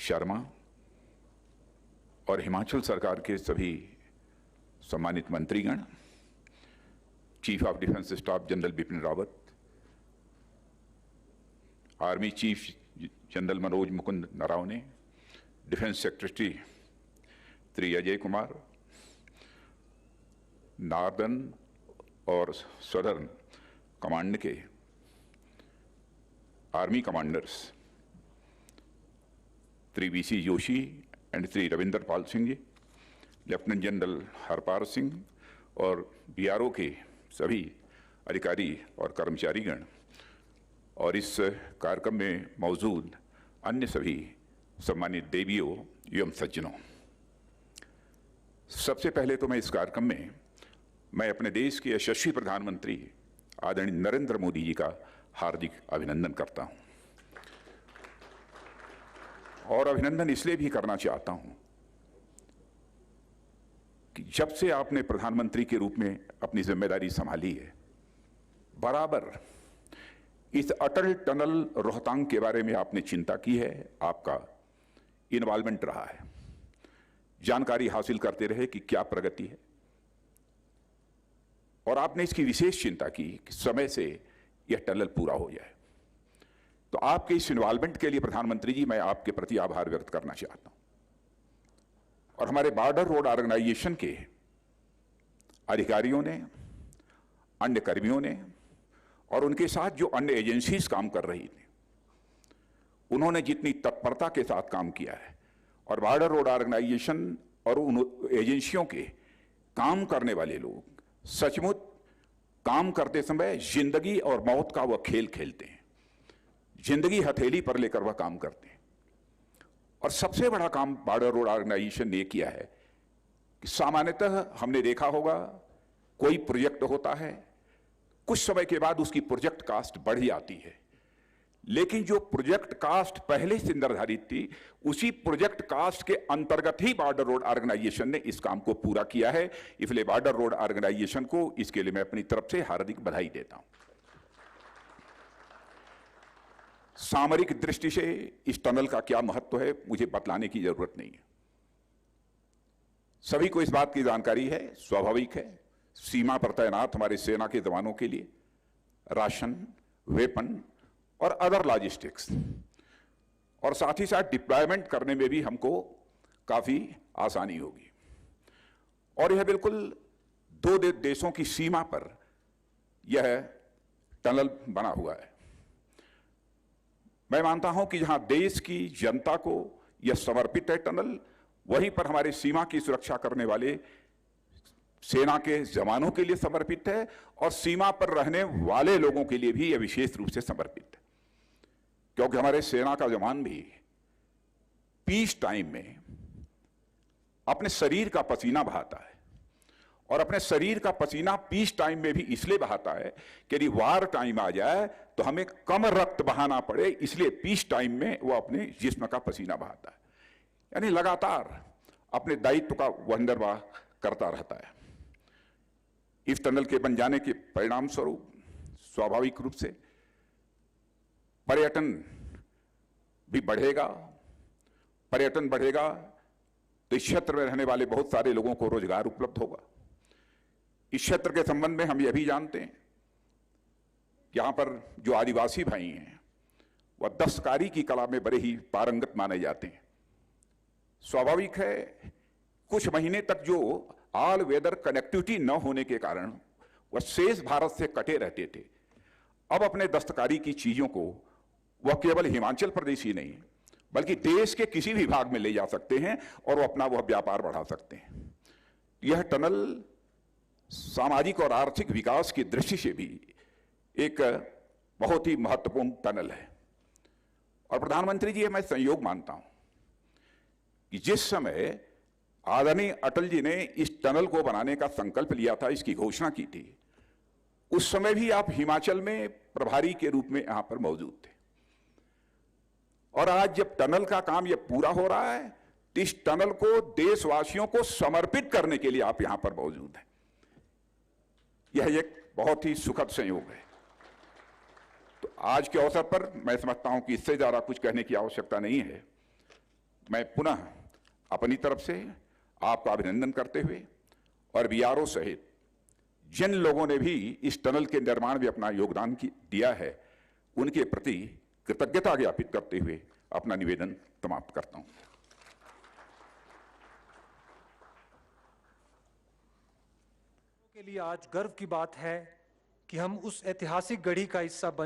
शर्मा और हिमाचल सरकार के सभी सम्मानित मंत्रीगण, chief of defence staff general Bipin Rawat, army chief general Manoj Mukund Naravane, defence secretary Shri Ajay Kumar, northern और सदर्न कमांड के army commanders Shri VC Joshi and Shri Ravinder Pal Singh ji, lieutenant general Harpal Singh और बीआरओ के सभी अधिकारी और कर्मचारीगण और इस कार्यक्रम में मौजूद अन्य सभी सम्मानित देवियों एवं सज्जनों, सबसे पहले तो मैं इस कार्यक्रम में अपने देश के यशस्वी प्रधानमंत्री आदरणीय नरेंद्र मोदी जी का हार्दिक अभिनंदन करता हूं। और अभिनंदन इसलिए भी करना चाहता हूं कि जब से आपने प्रधानमंत्री के रूप में अपनी जिम्मेदारी संभाली है, बराबर इस अटल टनल रोहतांग के बारे में आपने चिंता की है, आपका इन्वॉल्वमेंट रहा है, जानकारी हासिल करते रहे कि क्या प्रगति है, और आपने इसकी विशेष चिंता की कि समय से यह टनल पूरा हो जाए। तो आपके इस इन्वॉल्वमेंट के लिए प्रधानमंत्री जी मैं आपके प्रति आभार व्यक्त करना चाहता हूं। और हमारे बॉर्डर रोड ऑर्गेनाइजेशन के अधिकारियों ने, अन्य कर्मियों ने और उनके साथ जो अन्य एजेंसीज काम कर रही थी, उन्होंने जितनी तत्परता के साथ काम किया है, और बॉर्डर रोड ऑर्गेनाइजेशन और उन एजेंसियों के काम करने वाले लोग सचमुच काम करते समय जिंदगी और मौत का वह खेल खेलते हैं, जिंदगी हथेली पर लेकर वह काम करते हैं। और सबसे बड़ा काम बॉर्डर रोड ऑर्गेनाइजेशन ने किया है कि सामान्यतः हमने देखा होगा, कोई प्रोजेक्ट होता है, कुछ समय के बाद उसकी प्रोजेक्ट कास्ट बढ़ जाती है, लेकिन जो प्रोजेक्ट कास्ट पहले से निर्धारित थी, उसी प्रोजेक्ट कास्ट के अंतर्गत ही बॉर्डर रोड ऑर्गेनाइजेशन ने इस काम को पूरा किया है। इसलिए बॉर्डर रोड ऑर्गेनाइजेशन को इसके लिए मैं अपनी तरफ से हार्दिक बधाई देता हूं। सामरिक दृष्टि से इस टनल का क्या महत्व है मुझे बतलाने की जरूरत नहीं है, सभी को इस बात की जानकारी है, स्वाभाविक है। सीमा पर तैनात हमारे सेना के जवानों के लिए राशन, वेपन और अदर लॉजिस्टिक्स, और साथ ही साथ डिप्लॉयमेंट करने में भी हमको काफी आसानी होगी। और यह बिल्कुल दो देशों की सीमा पर यह टनल बना हुआ है। मैं मानता हूं कि जहां देश की जनता को यह समर्पित है टनल, वहीं पर हमारे सीमा की सुरक्षा करने वाले सेना के जवानों के लिए समर्पित है, और सीमा पर रहने वाले लोगों के लिए भी यह विशेष रूप से समर्पित है, क्योंकि हमारे सेना का जवान भी पीस टाइम में अपने शरीर का पसीना बहाता है, और अपने शरीर का पसीना पीस टाइम में भी इसलिए बहाता है कि यदि वार टाइम आ जाए तो हमें कम रक्त बहाना पड़े, इसलिए पीस टाइम में वो अपने जिस्म का पसीना बहाता है, यानी लगातार अपने दायित्व का वह निर्वाह करता रहता है। इस टनल के बन जाने के परिणाम स्वरूप स्वाभाविक रूप से पर्यटन भी बढ़ेगा। पर्यटन बढ़ेगा तो इस क्षेत्र में रहने वाले बहुत सारे लोगों को रोजगार उपलब्ध होगा। इस क्षेत्र के संबंध में हम यह भी जानते हैं, यहां पर जो आदिवासी भाई हैं वह दस्तकारी की कला में बड़े ही पारंगत माने जाते हैं। स्वाभाविक है, कुछ महीने तक जो ऑल वेदर कनेक्टिविटी न होने के कारण वह शेष भारत से कटे रहते थे, अब अपने दस्तकारी की चीजों को वह केवल हिमाचल प्रदेश ही नहीं बल्कि देश के किसी भी भाग में ले जा सकते हैं और वो अपना वह व्यापार बढ़ा सकते हैं। यह टनल सामाजिक और आर्थिक विकास की दृष्टि से भी एक बहुत ही महत्वपूर्ण टनल है। और प्रधानमंत्री जी, मैं संयोग मानता हूं कि जिस समय आदरणीय अटल जी ने इस टनल को बनाने का संकल्प लिया था, इसकी घोषणा की थी, उस समय भी आप हिमाचल में प्रभारी के रूप में यहां पर मौजूद थे। और आज जब टनल का काम यह पूरा हो रहा है तो इस टनल को देशवासियों को समर्पित करने के लिए आप यहां पर मौजूद हैं। यह एक बहुत ही सुखद संयोग है। तो आज के अवसर पर मैं समझता हूं कि इससे ज्यादा कुछ कहने की आवश्यकता नहीं है। मैं पुनः अपनी तरफ से आपका अभिनंदन करते हुए और बीआरओ सहित जिन लोगों ने भी इस टनल के निर्माण में अपना योगदान दिया है उनके प्रति कृतज्ञता ज्ञापित करते हुए अपना निवेदन समाप्त करता हूं। के लिए आज गर्व की बात है कि हम उस ऐतिहासिक गढ़ी का हिस्सा बन